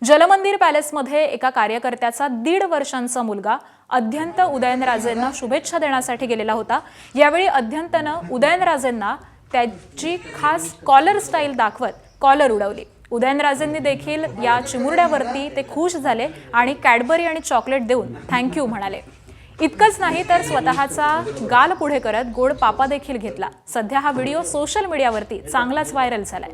जलमंदिर पॅलेसमध्ये एका कार्यकर्त्याचा 1.5 वर्षांचा मुलगा अध्यंत उदयनराजेंना शुभेच्छा देण्यासाठी गेलेला होता। यावेळी अध्यंतनं उदयनराजेंना त्याची खास कॉलर स्टाईल दाखवत कॉलर उडवली। उदयनराजेंनी देखील या चिमुरड्यावरती ते खुश झाले आणि कॅडबरी आणि चॉकलेट देऊन थँक्यू म्हणाले। इतकंच नाही तर स्वतःचा गाल पुढे करत गोड पापा देखील घेतला। सध्या हा व्हिडिओ सोशल मीडियावरती चांगलाच व्हायरल झालाय।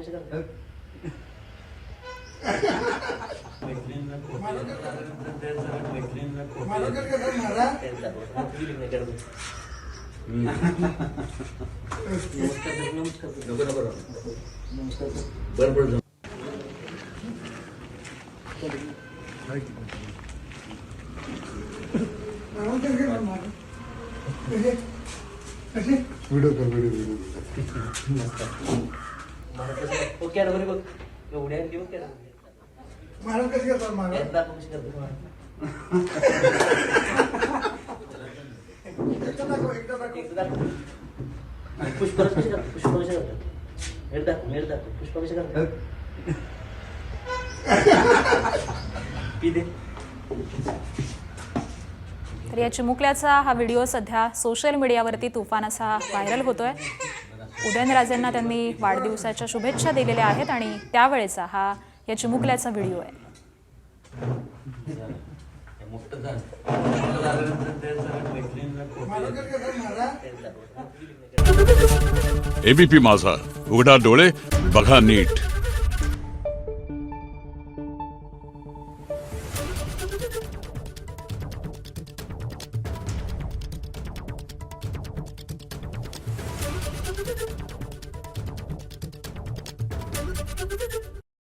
तर या चिमुकल्याचा हा व्हिडिओ सध्या सोशल मीडियावरती तुफान असा व्हायरल होतोय। उदयनराजेंना त्यांनी वाढदिवसाच्या शुभेच्छा दिलेल्या आहेत आणि त्यावेळेचा हा या चिमुकल्याचा व्हिडिओ आहे। एबीपी माझा, उघडा डोळे बघा नीट।